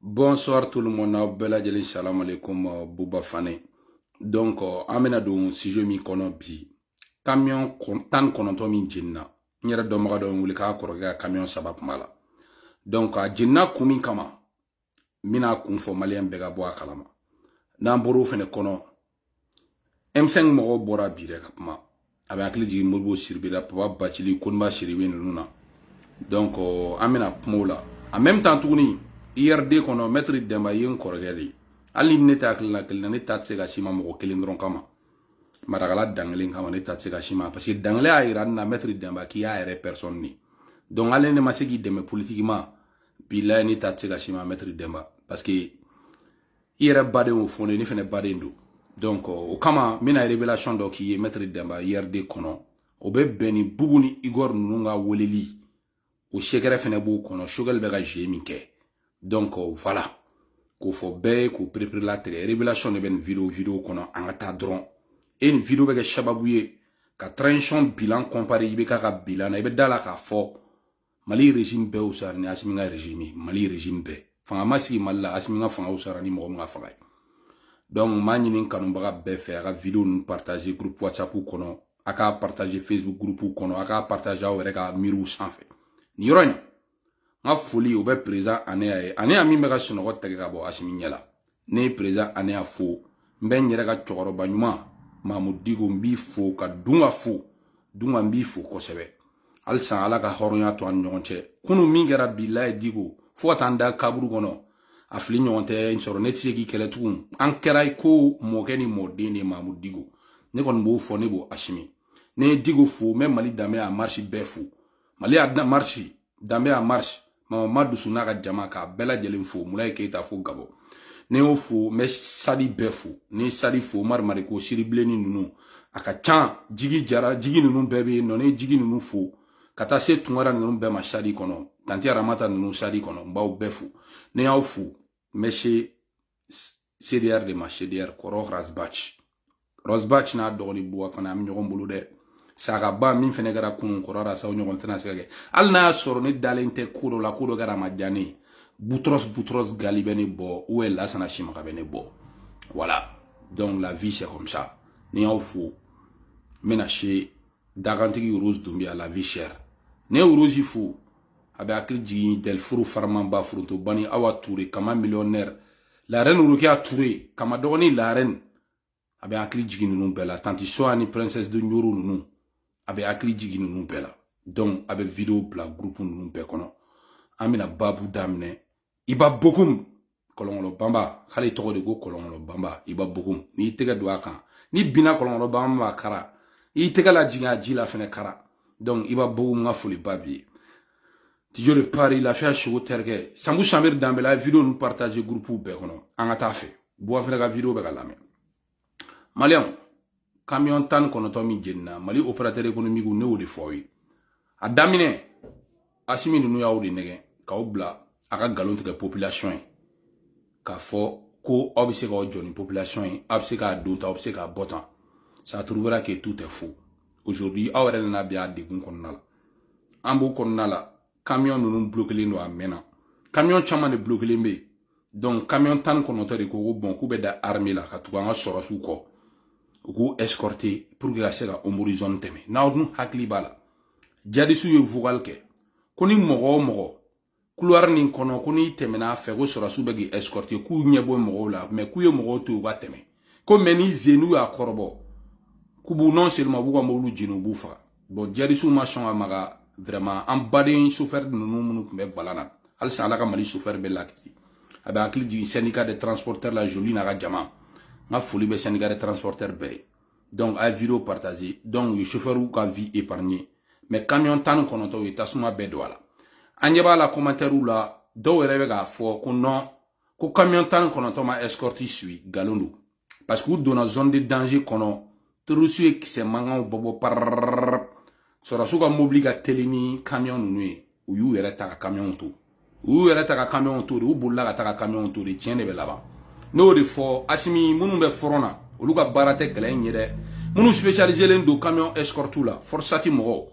Bonsoir tout le monde, bella jeli salam alaikum Bouba Fane. Donc, amena don sujet mi kono bi. Camion tan kononto min jinna. Nyera domaga don wuli ka korga camion sabab mala. Donc, a jinna kumi kama. Mina kunfo malien bega bo akalama. Nan boro fene kono. M5 mogo bora bire kapma. Abe akli jigi murbo sirbi la papa bachili kunba shiribi nuna. Donc, amena pmola. En même temps tourni. IRD kono maître Demba yen korgeli ali ne ta akla ne ta tsega shima mo kelindron kama maragala danglin kama ne ta tsega shima parce que dangle a iran na maître Demba qui a ere personne ni donc ale ne masegi deme politiquement bila ne ta tsega shima maître Demba parce que ira bade o fone ni fene bade ndo donc o kama mina révélation do qui est maître Demba IRD kono o be beni buguni Igor nunga woleli o shekere fene bu kono shogel be ga jemi ke. Donc voilà, qu'on faut bien qu'on prépare la télé. Révélation de une vidéo qu'on a en attendant. Et une vidéo avec Chababouye, qu'à tranchant bilan comparé, il y a bilan, il y a dans la fort. Mali régime bé ou ça, ni asminga régime, Mali régime bé. Fanga masi malla asminga fanga ou ça, ni moga fanga. Donc mani nin kanumbaga bé faire vidéo nous partager groupe WhatsApp ou kono, aka partager Facebook groupe ou kono, aka partager au rega miru sans fait. Ni rogne. Nga foli obe présent ane a mi mega sonogo tege ka bo asimi nyala ne présent ane a fo mbe nyere ka chokoroba nyuma mamudigo mbi fo ka dunga mbi fo kosebe alsan ala ka horonya to an nyonche kunu mingera billahi digo fo tanda kaburu kono afli nyonte insoro netsi ki kele tukun an kerai ko mogeni modeni mamudigo ne kon bo fo ne bo asimi ne digo fo même mali dame a marche befu mali a marche dame a marche Mama dusuna ka jama ka bela jelen fo mulay keita fo gabo ne o fo me sadi befu ne sadi fo marmari ko siribleni nunu aka chan jigi jara jigi nunu bebe no ne jigi nunu fo kata se tungara nunu be ma sadi kono tanti ramata nunu sadi kono mbaw befu ne yaw fo meshe CDR de ma CDR koro Rosbach na dogni buwa fana am nyogon bulu de saka ba min fene gara kunun korara sa nyogon tana sege al na soro ne dalente kudo la kudo gara majani boutros galibene bo ou la sana shimaka bene bo voilà donc la vie c'est comme ça ni en fou menaché d'agantigi rose dumbia la vie chère ne rose fou abe akli del furu farman ba furu to bani awa touré kama millionnaire la reine urukia touré kama doni la reine abe akli jigi nunu bela tanti soani princesse de nyuru nunu abe akli jigi nunu bela donc abe vidéo bla groupe nunu be kono amina babu damne iba bokum kolongolo bamba khali to de go kolongolo bamba iba bokum ni tega do aka ni bina kolongolo bamba kara i tega la jinga jila fene kara donc iba bokum nga fuli babi tijo le pari la fa show terge sambu chamir dambe la vidéo nous partager groupe be kono anga tafe bo fene ga vidéo be galame Malian, camion tan kono to mi jenna, Mali opérateur économique ou ne ou de foyi. A damine, asimi nunu ya ou de nege, ka obla, aka galon te population ka fo, ko obise ka ojoni population obise ka donta, obise ka botan. Ça trouvera que tout est faux. Aujourd'hui, awere na bia de gun konnala. Ambo konnala, camion nunu bloqué no amena. Camion chama de bloqué lembe. Donc, camion tan kono to de ko bon, ko be da armée la, ka tuwa nga sorosu ko. Ou escorter pour que la sera au horizon teme na odnu hakli bala jadi su yo vogal ke koni mogo couloir nin kono koni teme na fe go sora su begi escorter ku nyebo mogo la mais ku yo mogo to ba teme ko meni zenu ya korbo ku bu non seulement bu ko mo lu jinu bu fa bon jadi su machin amaga vraiment en badin souffert nunu munu be valana al sala ka mali souffert be lakti aba akli di syndicat de transporteurs la jolie na ga jama ma folie be syndicat de transporteurs bé donc a vidéo partagé donc le chauffeur ou ka vie épargné mais camion tan kono to tasuma be do ala anyeba la commentaire ou la do rebe ga fo ko non ko camion tan kono to ma escorte suis galondo parce que dans zone de danger kono trusu qui se manga bobo par sora suka mobliga telemi camion nui ou yu era ta camion to ou era ta camion to ou bulla ta camion to de tienne be là-bas no de fo asimi munu be forona oluga barate glen yede munu spécialisé len do camion escorte la forsati mogo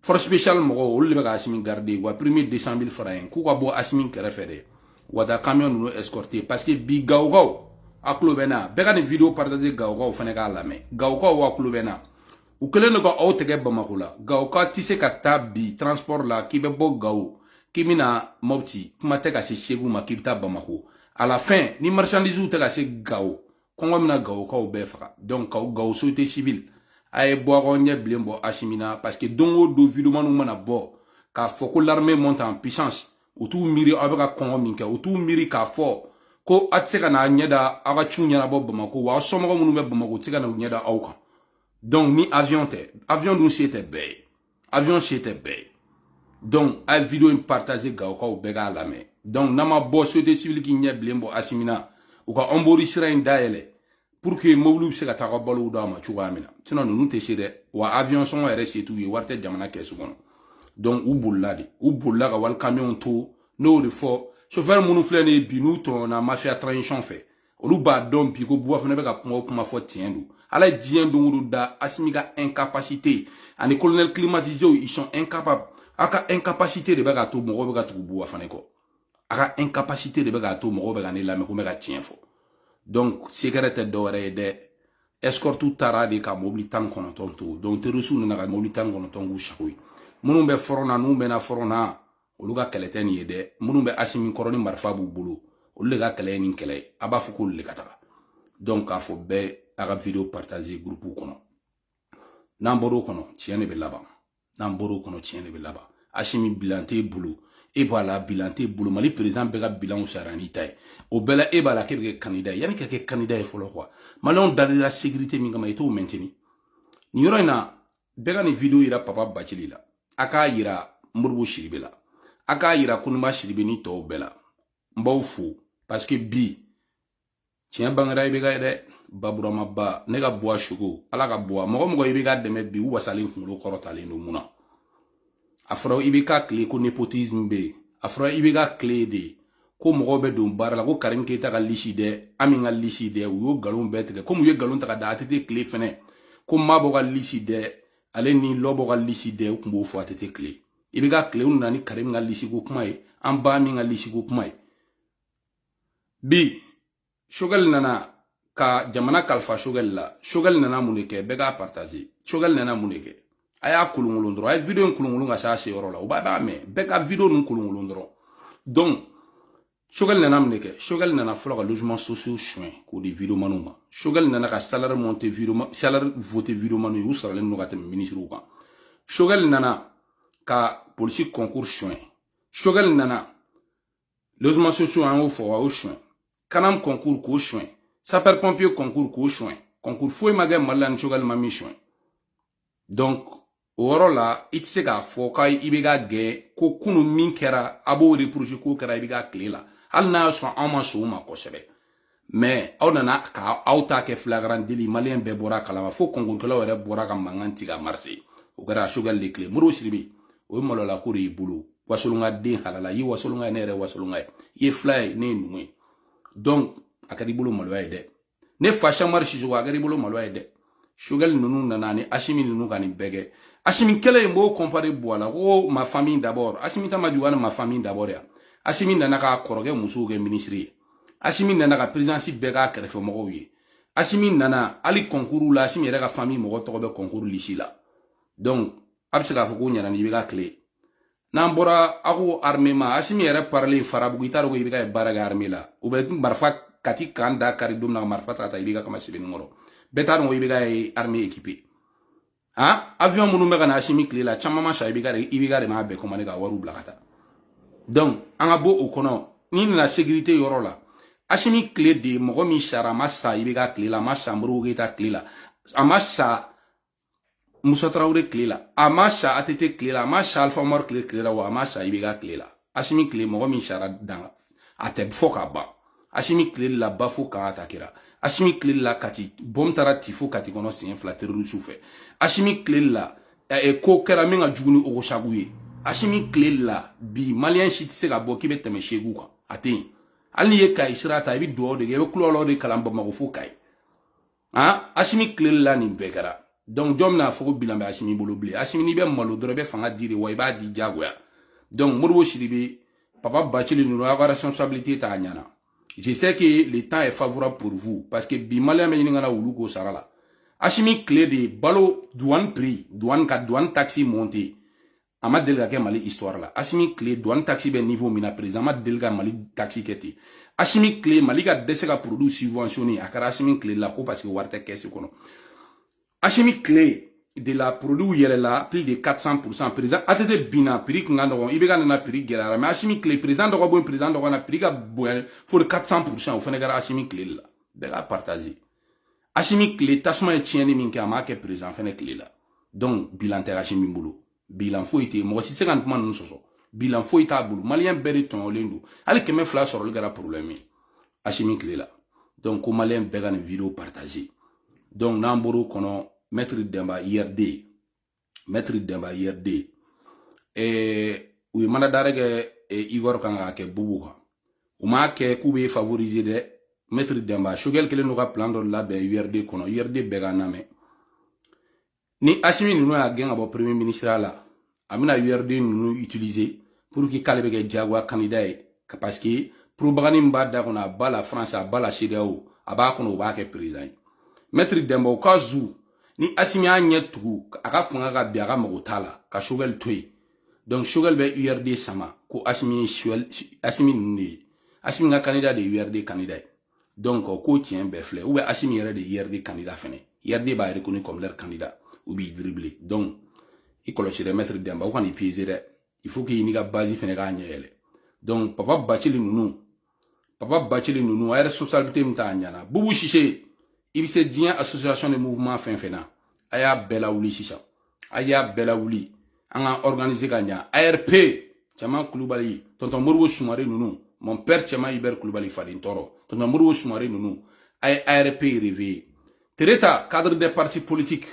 force spécial mogo olu be ga asimi garder wa premier 200 000 francs ku ko bo asimi kere fede wata camion nous escorter parce que bi gawgaw aklo bena bega ni vidéo partager gawgaw fane ka lame gawgaw wa aklo bena u kelen ko aw tege bamako la gawka tise ka ta bi transport la ki be bo gaw ki mina mopti kuma te ka se chegu ma ki ta bamako à la fin ni marchandise te ka se gaw kongo mina gawka o be faka donc gaw société civile ay bo ko nye blembo ashimina parce que dongo do vidéo manu mana bo ka foko l'armée monte en puissance utu miri abeka kongo minke utu miri ka fo ko atseka na nyeda aga chunya na bo bamako wa somo munu be bamako tseka na nyeda awka donc ni avion dun c'était bay avion c'était bay donc a vidéo partager gawka o bega la me donc nama bo société civile ki nye blembo asimina ou ka ombori sira ndaele pour que mobile se ka ta ko balo da ma chuga mina sinon nous te sire wa avion son RC tout yi warte jamana kesu kono donc ou bolla ka wal camion to no de fo chauffeur munu flene bi nous ton na mafia transition fait olu ba don bi ko buwa fene be ka kuma fo tiendu ala dien dungu da asimiga incapacité ani colonel climatisé ils sont incapables aka incapacité de be ka to mo be ka tubu buwa fene ko aka incapacité de be ka to mo be ka ne la me ko me ka tien fo donc sécurité d'ore de escorte tara de ka mobilitan kono tonto donc te reçu na ka mobilitan kono tongu shakui munu be forona nu be na forona olu ka keleten yede munu be asimi koroni marfa bu bulu olu ga kelen ni kele aba fu ko le kataka donc a fo be aga vidéo partager groupe kono namboro kono tiene be laba namboro kono tiene be laba asimi bilante bulu e bala bilante bulu mali président be ga bilan sarani tay o bela e bala ke be candidat yani ke candidat e folo quoi malon dans la sécurité mi ngama eto maintenir ni yoro ina be ga ni vidéo ira papa bachili la aka yira murbu shiribela aka yira kunuma shiribe ni to bela mbaw fu parce que bi tien bangara ibe ga de babura mabba ne ga boa shugo ala ga boa mo ibe ga deme bi u wasali kulo korotale no muna afro ibe ka clé ko népotisme be afro ibe ga clé de ko mo be don bar la ko Karim Keita ga lishi de ami ga lishi de u yo galon betege ko mu ye galon ta ga da tete clé fene ko mabo ga lishi de ale ni lobo ga lishi de ku mbo fo tete clé ibe ga clé un nani Karim ga lishi ko kuma e an ba mi ga lishi ko kuma e bi shogal nana ka jamana kalfa shogal la shogal nana muneke bega partager shogal nana muneke aya kulungulun dro ay vidéo kulungulun ga sa se yoro la o ba me bega vidéo nun kulungulun dro donc shogal nana muneke shogal nana folo ka logement social chouin ko di vidéo manuma shogal nana ka salaire monter vidéo salaire voter vidéo manu ou sara len no gatem ministre ou kan shogal nana ka politique concours chouin shogal nana logement social en au fo au chouin kanam concours ko chouin sapeur pompier concours ko chouin concours foi magam malan chogal mami chouin donc oro la itse ga fo kay ibiga ge ko kunu min kera abo reproche ko kera ibiga clé la al na so ama so ma ko sebe mais on ka auta ke flagrant délit malien be bora kala fo concours kala were bora ka manganti ga marché o gara chogal les clés muro sirbi o molo la ko ri bulu wasolunga de halala yi wasolunga nere wasolunga yi fly ne nui donc akari bolo malo ayde ne fasha marshi jo akari bolo malo ayde shugal nunu nanani ashimi nunu kani bege ashimi kele mbo comparer boala ko ma famille d'abord ashimi tama juwana ma famille d'abord ya ashimi nana ka koroge musu ge ministry ashimi nana ka présidence bega kerefe mo wi ashimi nana ali concours la ashimi rega famille mo to be concours lishi la donc absega fuko nyana ni bega clé nambora ako armée ma asimi yere parler farabu gitaro go ibiga baraga armée la ou be marfa kati kanda kari dum na marfa tata ibiga kama sibe ngoro betar ngo ibiga armée équipée hein avion munu mega na asimi clé la chama ma sha ibiga de ma be komane ga waru blakata donc anga bo okono ni na sécurité yoro la asimi clé de mo mi shara massa ibiga clé la ma chambro gita clé la amasha Moussa Traoré clé la amasha atete clé la amasha Alpha Mor clé la wa amasha ibiga clé la asimi clé mo mi shara dan ate foka ba asimi clé la bafo ka atakira asimi clé la kati bom tara tifo kati kono sin flatter souffle asimi clé la e ko kera minga juguni o shaguye asimi clé la bi malien shit se ga boki beteme shegu ka atin ali ye kai sirata bi do de ge klolo de kalamba ma fo kai ha asimi clé la ni begara donc jom na foko bilambe asimi bolo blé asimi ni be malo doro be fanga dire way ba di jagoya donc murbo shiribe Papa Bachili nous a responsabilité ta nyana. Je sais que le temps est favorable pour vous parce que Bimalé me n'ingana uluko sarala. Achimi clé de balo douane prix, douane taxi monté. Ama delga ke mali histoire là. Achimi clé douane taxi ben niveau mina président ama delga mali taxi keti. Achimi clé mali ka dese ka produit subventionné akara achimi clé la ko parce que warte caisse kono. Achimi clé de la produit yele la plus de 400% président atete bina prix ngando ibega na prix gelara mais achimi clé président do bon président do na prix ka boya for 400% au fenegara achimi clé la de la partager achimi clé tasma e tieni min ka ma ke président fene clé la donc bilan ter achimi mbulu bilan fo ite mo si 50 man no soso bilan fo ita bulu malien beri ton lendo ali keme fla soro le gara problème achimi clé la donc ko malien bega na vidéo partager donc namboro kono Maître Demba IRD oui mana darege Igor kanga ke bubuka uma ke kube favoriser de Maître Demba shogel kele no ka plan do la be IRD kono IRD bega name ni Assimi no ya genga bo premier ministre la amina IRD no utiliser pour ki kalebe ke jagwa candidat parce que propagande mbada kona bala France bala CEDEAO aba kono ba ke président Maître Demba ka zu ni Assimi a tugu aka fanga ka biaga magotala ka shogel toy donc shogel be URD sama ko Assimi ni Assimi nga candidat de URD candidat donc ko tient be flé ou be Assimi yere de URD candidat fene URD ba reconnu comme leur candidat ou bi dribbler donc il coloche de Maître Demba ou kan il piéger il faut qu'il ni ga base fene ga nyele donc papa Bachili nunu a responsabilité mta nyana bubu chiché ibise dien association de mouvement fena aya bela wuli sisa aya bela wuli anga organiser ganya ARP chama Kulubali tonton Moribo Soumare nunu mon père chama Iber Kulubali Fadin Toro tonton Moribo Soumare nunu ay ARP réveillé Tereta cadre des partis politiques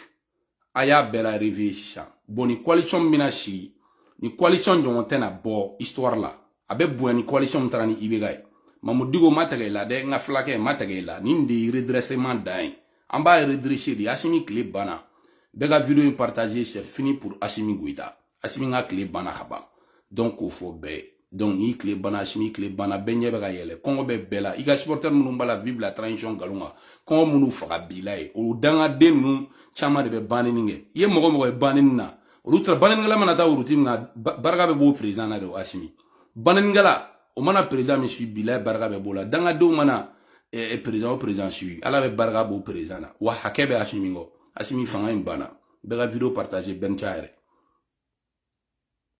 aya bela réveillé sisa boni coalition minashi ni coalition jontena bo histoire là abe bo ni coalition mtrani ibegay Mamudigo matagay la de nga flake matagay la nindi redressement dain amba redresser di Assimi clé bana bega vidéo partager c'est fini pour Assimi Goïta Assimi nga clé bana khaba donc il faut be donc i clé bana Assimi clé bana benye bega yele kongo be bela iga supporter munu mbala vive la transition galunga kongo munu faga bilay o danga denu chama de be baninge ye mogo e banina olutra baningala manata urutim na barga be bo président na de Assimi baningala o mana président mi suis bilay barga be bola danga do mana président suis ala be barga bo président na wa hakebe Assimi ngo Assimi fanga imbana bega vidéo partager ben chaire